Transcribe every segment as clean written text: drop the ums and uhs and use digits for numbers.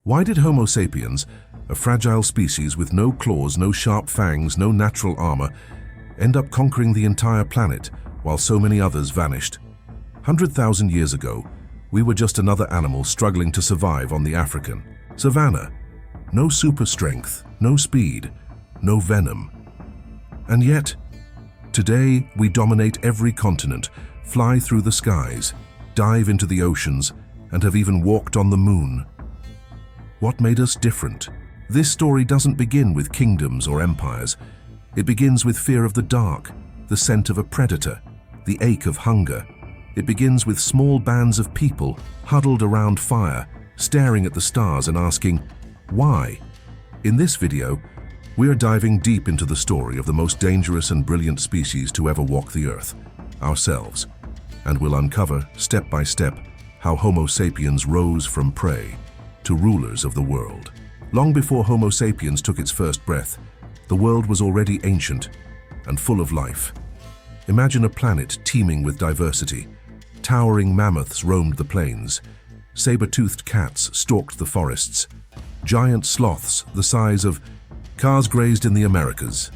Why did Homo sapiens, a fragile species with no claws, no sharp fangs, no natural armor, end up conquering the entire planet while so many others vanished? 100,000 years ago, we were just another animal struggling to survive on the African savanna. No super strength, no speed, no venom. And yet, today we dominate every continent, fly through the skies, dive into the oceans, and have even walked on the moon. What made us different? This story doesn't begin with kingdoms or empires. It begins with fear of the dark, the scent of a predator, the ache of hunger. It begins with small bands of people huddled around fire, staring at the stars and asking, why? In this video, we are diving deep into the story of the most dangerous and brilliant species to ever walk the earth, ourselves, and we'll uncover, step by step, how Homo sapiens rose from prey to rulers of the world. Long before Homo sapiens took its first breath, the world was already ancient and full of life. Imagine a planet teeming with diversity. Towering mammoths roamed the plains. Saber-toothed cats stalked the forests. Giant sloths the size of cars grazed in the Americas.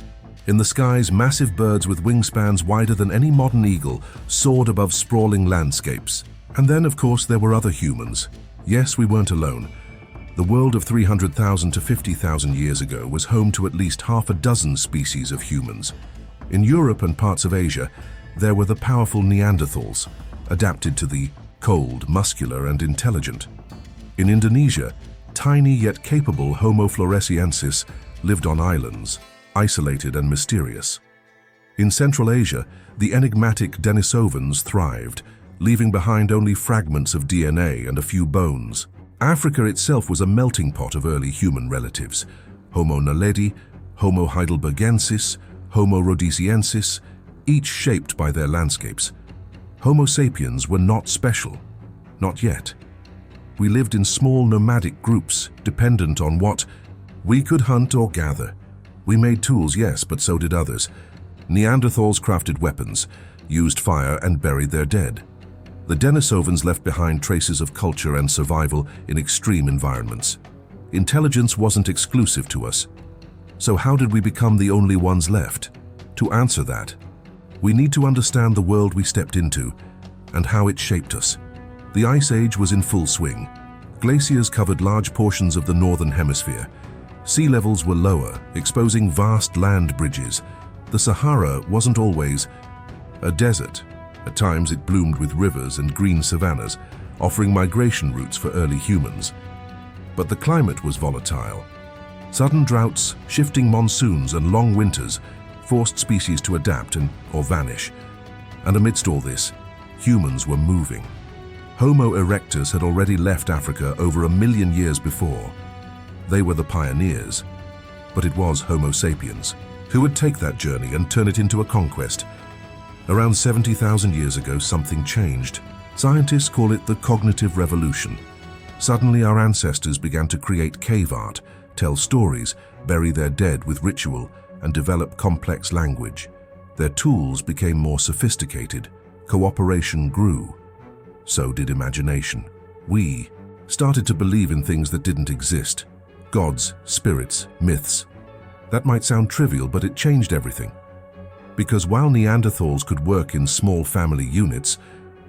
In the skies, massive birds with wingspans wider than any modern eagle soared above sprawling landscapes. And then, of course, there were other humans. Yes, we weren't alone. The world of 300,000 to 50,000 years ago was home to at least half a dozen species of humans. In Europe and parts of Asia, there were the powerful Neanderthals, adapted to the cold, muscular, and intelligent. In Indonesia, tiny yet capable Homo floresiensis lived on islands, isolated and mysterious. In Central Asia, the enigmatic Denisovans thrived, leaving behind only fragments of DNA and a few bones. Africa itself was a melting pot of early human relatives: Homo naledi, Homo heidelbergensis, Homo rhodesiensis, each shaped by their landscapes. Homo sapiens were not special, not yet. We lived in small nomadic groups, dependent on what we could hunt or gather. We made tools, yes, but so did others. Neanderthals crafted weapons, used fire, and buried their dead. The Denisovans left behind traces of culture and survival in extreme environments. Intelligence wasn't exclusive to us. So how did we become the only ones left? To answer that, we need to understand the world we stepped into and how it shaped us. The Ice Age was in full swing. Glaciers covered large portions of the northern hemisphere. Sea levels were lower, exposing vast land bridges. The Sahara wasn't always a desert. At times it bloomed with rivers and green savannas, offering migration routes for early humans. But the climate was volatile. Sudden droughts, shifting monsoons, and long winters forced species to adapt or vanish. And amidst all this, humans were moving. Homo erectus had already left Africa over 1 million years before. They were the pioneers. But it was Homo sapiens who would take that journey and turn it into a conquest. Around 70,000 years ago, something changed. Scientists call it the cognitive revolution. Suddenly, our ancestors began to create cave art, tell stories, bury their dead with ritual, and develop complex language. Their tools became more sophisticated. Cooperation grew. So did imagination. We started to believe in things that didn't exist. Gods, spirits, myths. That might sound trivial, but it changed everything. Because while Neanderthals could work in small family units,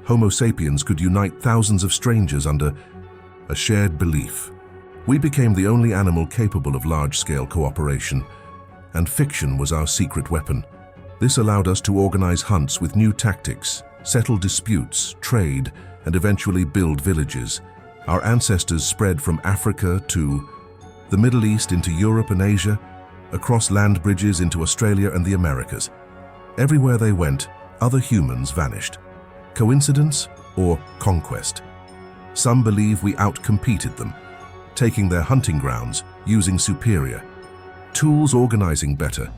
Homo sapiens could unite thousands of strangers under a shared belief. We became the only animal capable of large-scale cooperation, and fiction was our secret weapon. This allowed us to organize hunts with new tactics, settle disputes, trade, and eventually build villages. Our ancestors spread from Africa to the Middle East into Europe and Asia, across land bridges into Australia and the Americas. Everywhere they went, other humans vanished. Coincidence or conquest? Some believe we outcompeted them, taking their hunting grounds, using superior tools, organizing better.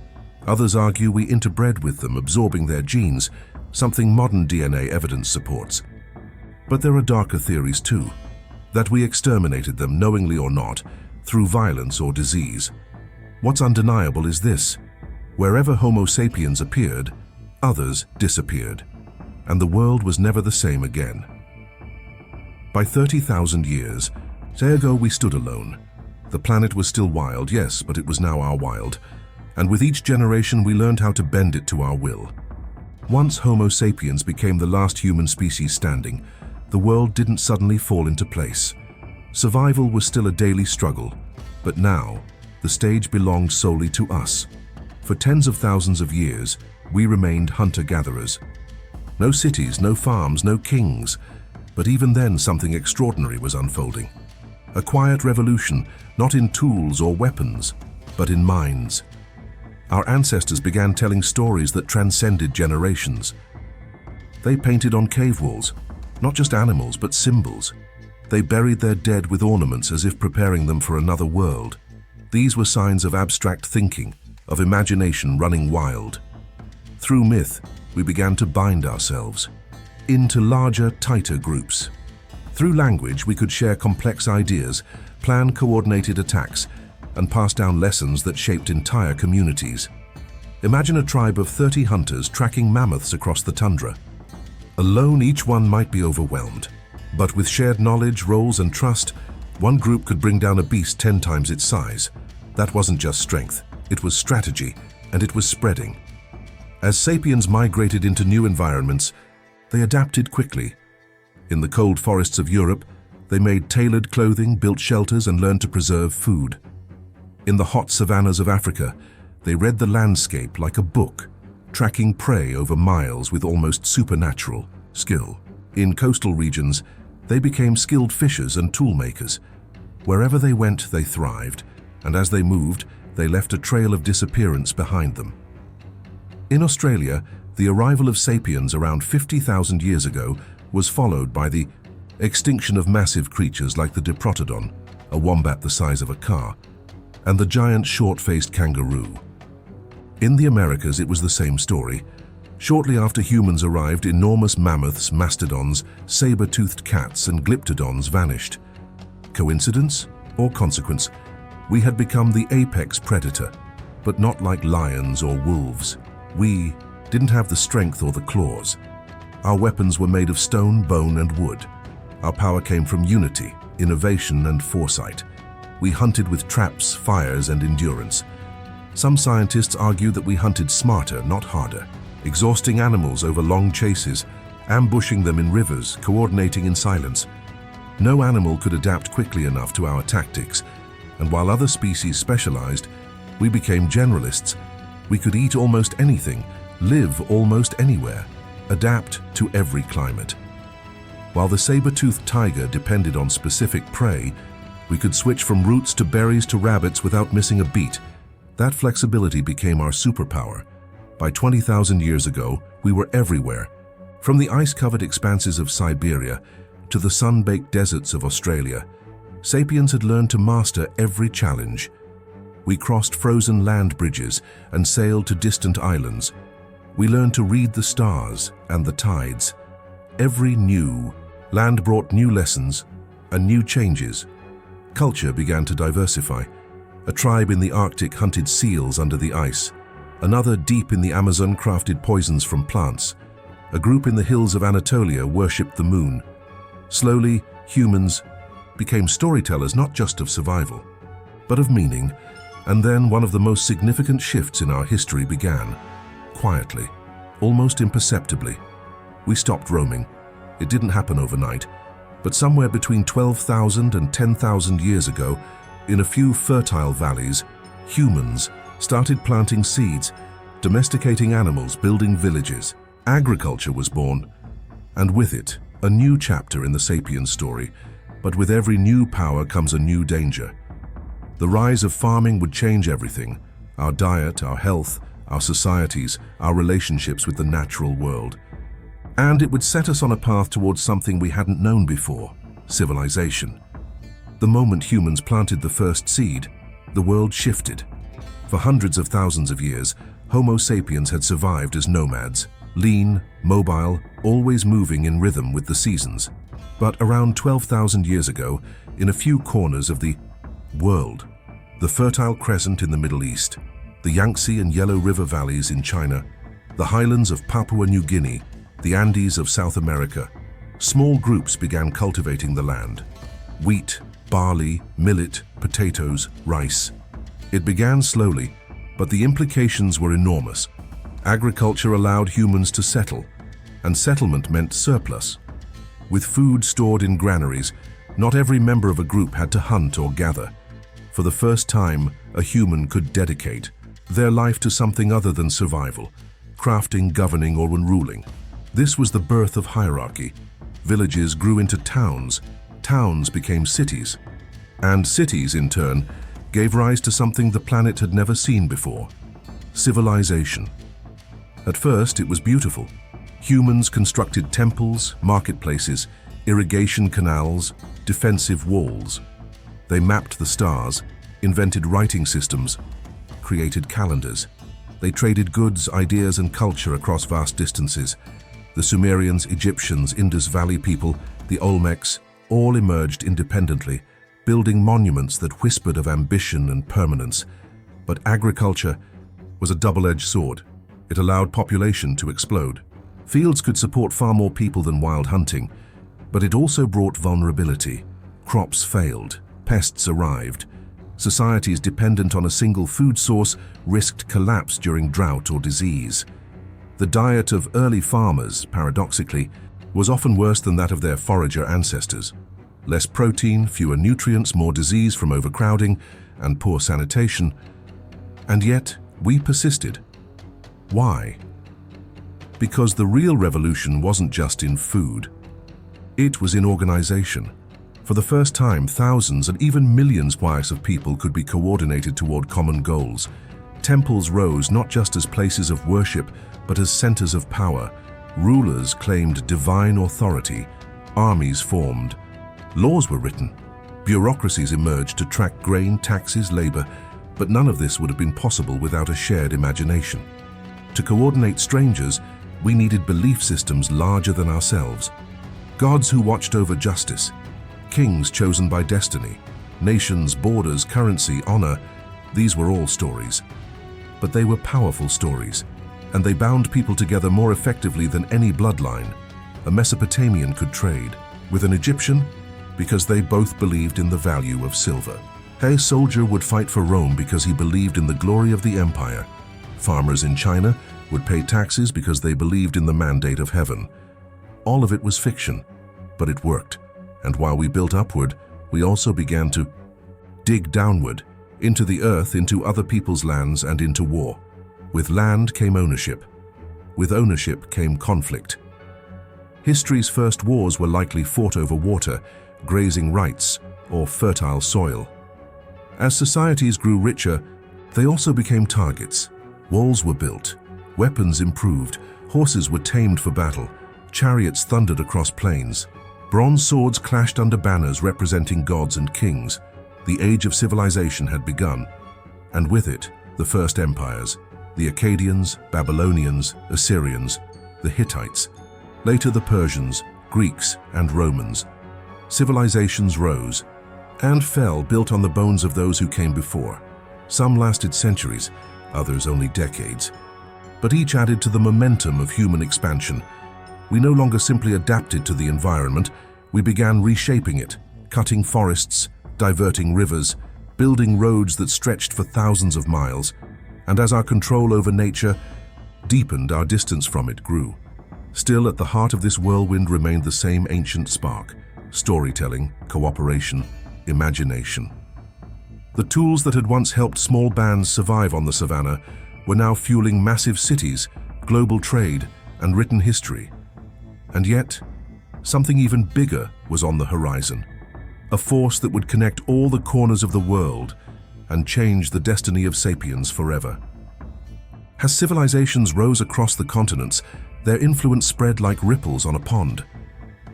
Others argue we interbred with them, absorbing their genes, something modern DNA evidence supports. But there are darker theories too, that we exterminated them, knowingly or not, through violence or disease. What's undeniable is this: wherever Homo sapiens appeared, others disappeared, and the world was never the same again. By 30,000 years, Day ago we stood alone. The planet was still wild, yes, but it was now our wild. And with each generation we learned how to bend it to our will. Once Homo sapiens became the last human species standing, the world didn't suddenly fall into place. Survival was still a daily struggle, but now the stage belonged solely to us. For tens of thousands of years, we remained hunter-gatherers. No cities, no farms, no kings. But even then, something extraordinary was unfolding. A quiet revolution, not in tools or weapons, but in minds. Our ancestors began telling stories that transcended generations. They painted on cave walls, not just animals, but symbols. They buried their dead with ornaments as if preparing them for another world. These were signs of abstract thinking, of imagination running wild. Through myth, we began to bind ourselves into larger, tighter groups. Through language, we could share complex ideas, plan coordinated attacks, and pass down lessons that shaped entire communities. Imagine a tribe of 30 hunters tracking mammoths across the tundra. Alone, each one might be overwhelmed. But with shared knowledge, roles, and trust, one group could bring down a beast 10 times its size. That wasn't just strength. It was strategy, and it was spreading. As sapiens migrated into new environments, they adapted quickly. In the cold forests of Europe, they made tailored clothing, built shelters, and learned to preserve food. In the hot savannas of Africa, they read the landscape like a book, tracking prey over miles with almost supernatural skill. In coastal regions, they became skilled fishers and toolmakers. Wherever they went, they thrived, and as they moved, they left a trail of disappearance behind them. In Australia, the arrival of sapiens around 50,000 years ago was followed by the extinction of massive creatures like the Diprotodon, a wombat the size of a car, and the giant short-faced kangaroo. In the Americas, it was the same story. Shortly after humans arrived, enormous mammoths, mastodons, saber-toothed cats, and glyptodons vanished. Coincidence or consequence? We had become the apex predator, but not like lions or wolves. We didn't have the strength or the claws. Our weapons were made of stone, bone, and wood. Our power came from unity, innovation, and foresight. We hunted with traps, fires, and endurance. Some scientists argue that we hunted smarter, not harder, exhausting animals over long chases, ambushing them in rivers, coordinating in silence. No animal could adapt quickly enough to our tactics, and while other species specialized, we became generalists. We could eat almost anything, live almost anywhere, adapt to every climate. While the saber-toothed tiger depended on specific prey, we could switch from roots to berries to rabbits without missing a beat. That flexibility became our superpower. By 20,000 years ago, we were everywhere. From the ice-covered expanses of Siberia to the sun-baked deserts of Australia, sapiens had learned to master every challenge. We crossed frozen land bridges and sailed to distant islands. We learned to read the stars and the tides. Every new land brought new lessons and new changes. Culture began to diversify. A tribe in the Arctic hunted seals under the ice. Another deep in the Amazon crafted poisons from plants. A group in the hills of Anatolia worshipped the moon. Slowly, humans became storytellers not just of survival, but of meaning. And then one of the most significant shifts in our history began. Quietly, almost imperceptibly. We stopped roaming. It didn't happen overnight, but somewhere between 12,000 and 10,000 years ago, in a few fertile valleys, humans started planting seeds, domesticating animals, building villages. Agriculture was born, and with it, a new chapter in the sapiens story. But with every new power comes a new danger. The rise of farming would change everything: our diet, our health, our societies, our relationships with the natural world. And it would set us on a path towards something we hadn't known before: civilization. The moment humans planted the first seed, the world shifted. For hundreds of thousands of years, Homo sapiens had survived as nomads, lean, mobile, always moving in rhythm with the seasons. But around 12,000 years ago, in a few corners of the world, the Fertile Crescent in the Middle East, the Yangtze and Yellow River valleys in China, the highlands of Papua New Guinea, the Andes of South America, small groups began cultivating the land. Wheat, barley, millet, potatoes, rice. It began slowly, but the implications were enormous. Agriculture allowed humans to settle, and settlement meant surplus. With food stored in granaries, not every member of a group had to hunt or gather. For the first time, a human could dedicate their life to something other than survival, crafting, governing, or ruling. This was the birth of hierarchy. Villages grew into towns, towns became cities, and cities, in turn, gave rise to something the planet had never seen before: civilization. At first, it was beautiful. Humans constructed temples, marketplaces, irrigation canals, defensive walls. They mapped the stars, invented writing systems, created calendars. They traded goods, ideas, and culture across vast distances. The Sumerians, Egyptians, Indus Valley people, the Olmecs, all emerged independently, building monuments that whispered of ambition and permanence. But agriculture was a double-edged sword. It allowed population to explode. Fields could support far more people than wild hunting, but it also brought vulnerability. Crops failed, pests arrived. Societies dependent on a single food source risked collapse during drought or disease. The diet of early farmers, paradoxically, was often worse than that of their forager ancestors. Less protein, fewer nutrients, more disease from overcrowding, and poor sanitation. And yet, we persisted. Why? Because the real revolution wasn't just in food. It was in organization. For the first time, thousands and even millions of people could be coordinated toward common goals. Temples rose not just as places of worship, but as centers of power. Rulers claimed divine authority. Armies formed. Laws were written. Bureaucracies emerged to track grain, taxes, labor, but none of this would have been possible without a shared imagination. To coordinate strangers, we needed belief systems larger than ourselves. Gods who watched over justice, kings chosen by destiny, nations, borders, currency, honor. These were all stories. But they were powerful stories, and they bound people together more effectively than any bloodline. A Mesopotamian could trade with an Egyptian because they both believed in the value of silver. A soldier would fight for Rome because he believed in the glory of the empire. Farmers in China would pay taxes because they believed in the mandate of heaven. All of it was fiction, but it worked. And while we built upward, we also began to dig downward, into the earth, into other people's lands, and into war. With land came ownership. With ownership came conflict. History's first wars were likely fought over water, grazing rights, or fertile soil. As societies grew richer, they also became targets. Walls were built, weapons improved, horses were tamed for battle, chariots thundered across plains. Bronze swords clashed under banners representing gods and kings. The age of civilization had begun, and with it, the first empires, the Akkadians, Babylonians, Assyrians, the Hittites, later the Persians, Greeks, and Romans. Civilizations rose and fell, built on the bones of those who came before. Some lasted centuries, others only decades. But each added to the momentum of human expansion. We no longer simply adapted to the environment, we began reshaping it, cutting forests, diverting rivers, building roads that stretched for thousands of miles. And as our control over nature deepened, our distance from it grew. Still, at the heart of this whirlwind remained the same ancient spark: storytelling, cooperation, imagination. The tools that had once helped small bands survive on the savannah were now fueling massive cities, global trade, and written history. And yet, something even bigger was on the horizon. A force that would connect all the corners of the world and change the destiny of sapiens forever. As civilizations rose across the continents, their influence spread like ripples on a pond.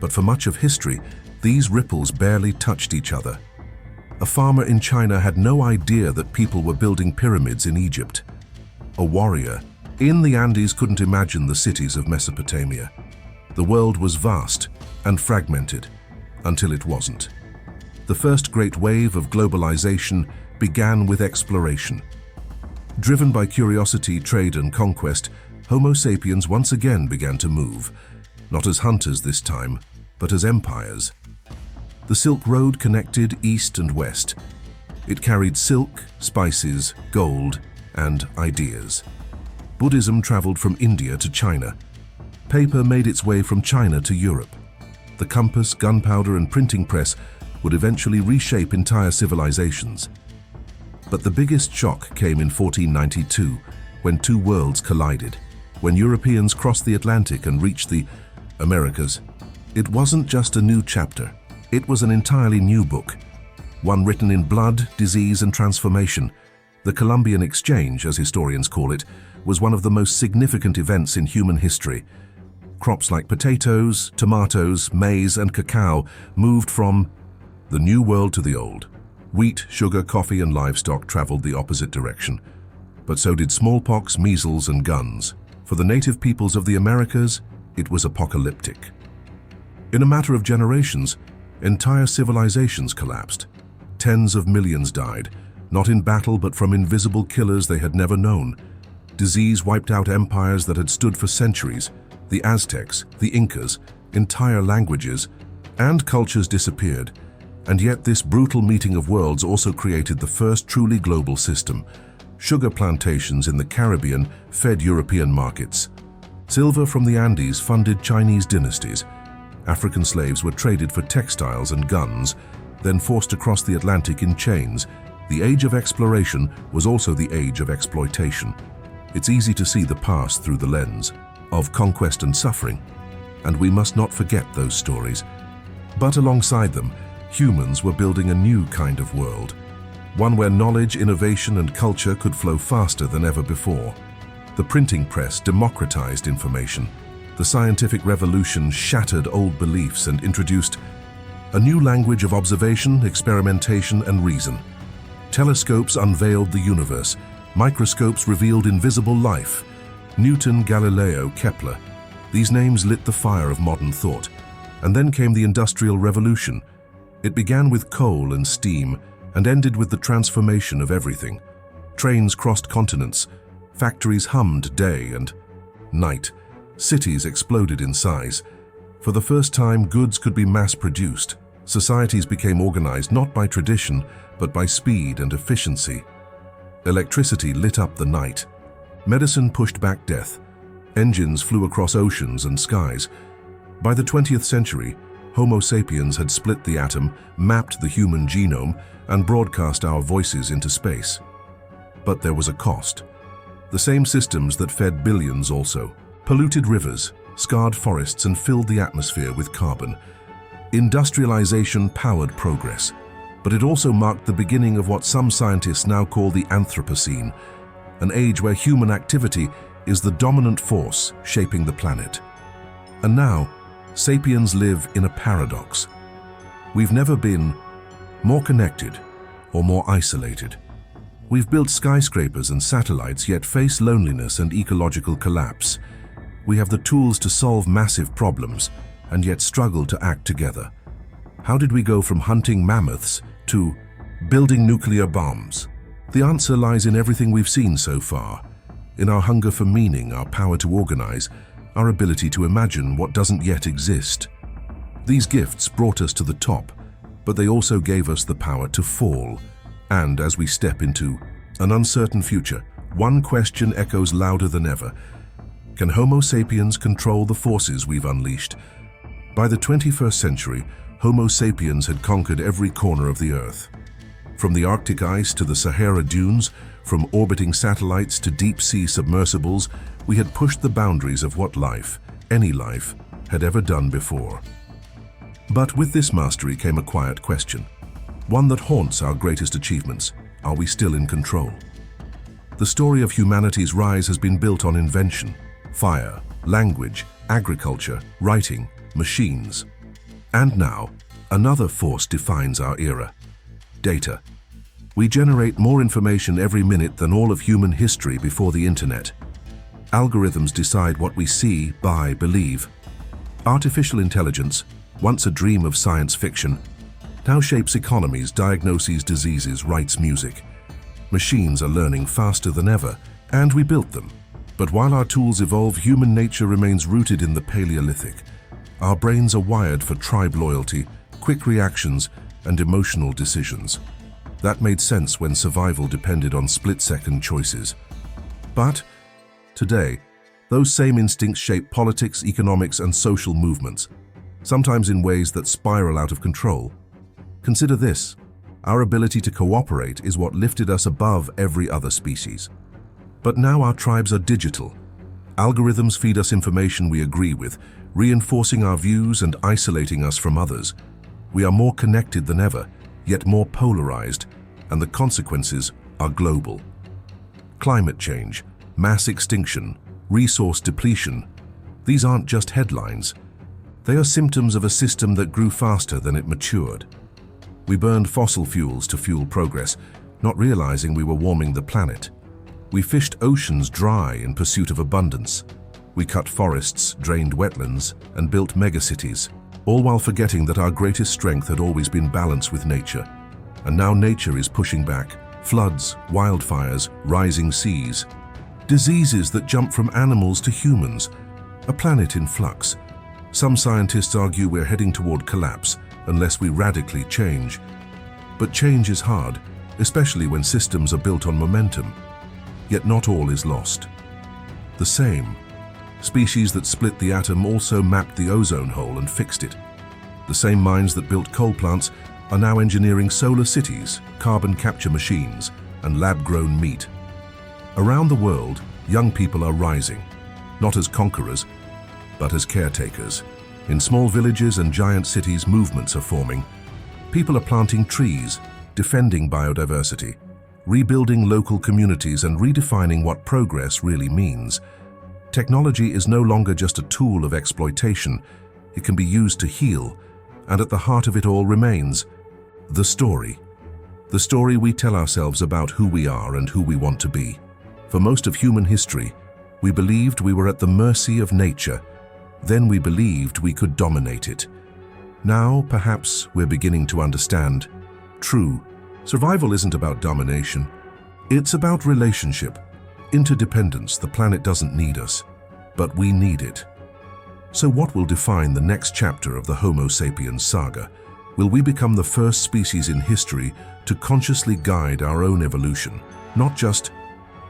But for much of history, these ripples barely touched each other. A farmer in China had no idea that people were building pyramids in Egypt. A warrior in the Andes couldn't imagine the cities of Mesopotamia. The world was vast and fragmented until it wasn't. The first great wave of globalization began with exploration. Driven by curiosity, trade, and conquest, Homo sapiens once again began to move, not as hunters this time, but as empires. The Silk Road connected east and west. It carried silk, spices, gold, and ideas. Buddhism traveled from India to China. Paper made its way from China to Europe. The compass, gunpowder, and printing press would eventually reshape entire civilizations. But the biggest shock came in 1492, when two worlds collided. When Europeans crossed the Atlantic and reached the Americas, it wasn't just a new chapter. It was an entirely new book, one written in blood, disease, and transformation. The Columbian Exchange, as historians call it, was one of the most significant events in human history. Crops like potatoes, tomatoes, maize, and cacao moved from the New World to the Old. Wheat, sugar, coffee, and livestock traveled the opposite direction. But so did smallpox, measles, and guns. For the native peoples of the Americas, it was apocalyptic. In a matter of generations, entire civilizations collapsed. Tens of millions died, not in battle but from invisible killers they had never known. Disease wiped out empires that had stood for centuries. The Aztecs, the Incas, entire languages and cultures disappeared. And yet this brutal meeting of worlds also created the first truly global system. Sugar plantations in the Caribbean fed European markets. Silver from the Andes funded Chinese dynasties. African slaves were traded for textiles and guns, then forced across the Atlantic in chains. The age of exploration was also the age of exploitation. It's easy to see the past through the lens of conquest and suffering, and we must not forget those stories. But alongside them, humans were building a new kind of world, one where knowledge, innovation, and culture could flow faster than ever before. The printing press democratized information. The scientific revolution shattered old beliefs and introduced a new language of observation, experimentation, and reason. Telescopes unveiled the universe. Microscopes revealed invisible life. Newton, Galileo, Kepler. These names lit the fire of modern thought. And then came the Industrial Revolution. It began with coal and steam and ended with the transformation of everything. Trains crossed continents. Factories hummed day and night. Cities exploded in size. For the first time, goods could be mass-produced. Societies became organized not by tradition, but by speed and efficiency. Electricity lit up the night. Medicine pushed back death. Engines flew across oceans and skies. By the 20th century, Homo sapiens had split the atom, mapped the human genome, and broadcast our voices into space. But there was a cost. The same systems that fed billions also polluted rivers, scarred forests, and filled the atmosphere with carbon. Industrialization powered progress, but it also marked the beginning of what some scientists now call the Anthropocene, an age where human activity is the dominant force shaping the planet. And now, sapiens live in a paradox. We've never been more connected or more isolated. We've built skyscrapers and satellites, yet face loneliness and ecological collapse. We have the tools to solve massive problems, and yet struggle to act together. How did we go from hunting mammoths to building nuclear bombs? The answer lies in everything we've seen so far, in our hunger for meaning, our power to organize, our ability to imagine what doesn't yet exist. These gifts brought us to the top, but they also gave us the power to fall. And as we step into an uncertain future, one question echoes louder than ever. Can Homo sapiens control the forces we've unleashed? By the 21st century, Homo sapiens had conquered every corner of the Earth. From the Arctic ice to the Sahara dunes, from orbiting satellites to deep-sea submersibles, we had pushed the boundaries of what life, any life, had ever done before. But with this mastery came a quiet question, one that haunts our greatest achievements. Are we still in control? The story of humanity's rise has been built on invention. Fire, language, agriculture, writing, machines. And now, another force defines our era. Data. We generate more information every minute than all of human history before the internet. Algorithms decide what we see, buy, believe. Artificial intelligence, once a dream of science fiction, now shapes economies, diagnoses diseases, writes music. Machines are learning faster than ever, and we built them. But while our tools evolve, human nature remains rooted in the Paleolithic. Our brains are wired for tribe loyalty, quick reactions, and emotional decisions. That made sense when survival depended on split-second choices. But today, those same instincts shape politics, economics, and social movements, sometimes in ways that spiral out of control. Consider this: our ability to cooperate is what lifted us above every other species. But now our tribes are digital. Algorithms feed us information we agree with, reinforcing our views and isolating us from others. We are more connected than ever, yet more polarized, and the consequences are global. Climate change, mass extinction, resource depletion, these aren't just headlines. They are symptoms of a system that grew faster than it matured. We burned fossil fuels to fuel progress, not realizing we were warming the planet. We fished oceans dry in pursuit of abundance. We cut forests, drained wetlands, and built megacities, all while forgetting that our greatest strength had always been balance with nature. And now nature is pushing back. Floods, wildfires, rising seas, diseases that jump from animals to humans, a planet in flux. Some scientists argue we're heading toward collapse unless we radically change. But change is hard, especially when systems are built on momentum. Yet not all is lost. The same species that split the atom also mapped the ozone hole and fixed it. The same minds that built coal plants are now engineering solar cities, carbon capture machines, and lab-grown meat. Around the world, young people are rising, not as conquerors, but as caretakers. In small villages and giant cities, movements are forming. People are planting trees, defending biodiversity, rebuilding local communities, and redefining what progress really means. Technology is no longer just a tool of exploitation. It can be used to heal, and at the heart of it all remains the story. The story we tell ourselves about who we are and who we want to be. For most of human history, we believed we were at the mercy of nature. Then we believed we could dominate it. Now, perhaps, we're beginning to understand. True, survival isn't about domination. It's about relationship, interdependence. The planet doesn't need us, but we need it. So what will define the next chapter of the Homo sapiens saga? Will we become the first species in history to consciously guide our own evolution, not just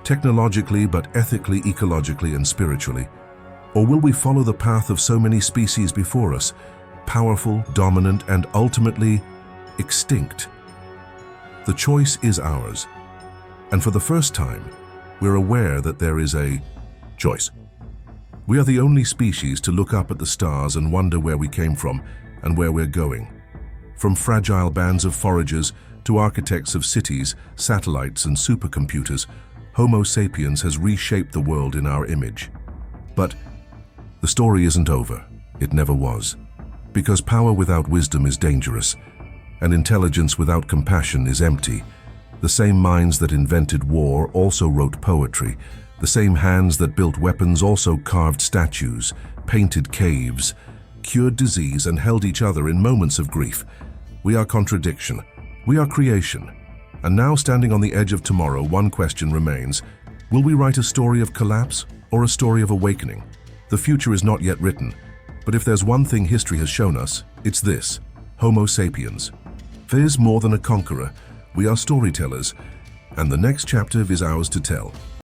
technologically, but ethically, ecologically, and spiritually? Or will we follow the path of so many species before us, powerful, dominant, and ultimately extinct? The choice is ours. And for the first time, we're aware that there is a choice. We are the only species to look up at the stars and wonder where we came from and where we're going. From fragile bands of foragers to architects of cities, satellites, and supercomputers, Homo sapiens has reshaped the world in our image. But the story isn't over. It never was. Because power without wisdom is dangerous, and intelligence without compassion is empty. The same minds that invented war also wrote poetry. The same hands that built weapons also carved statues, painted caves, cured disease, and held each other in moments of grief. We are contradiction. We are creation. And now, standing on the edge of tomorrow, one question remains. Will we write a story of collapse or a story of awakening? The future is not yet written, but if there's one thing history has shown us, it's this: Homo sapiens. There's more than a conqueror. We are storytellers, and the next chapter is ours to tell.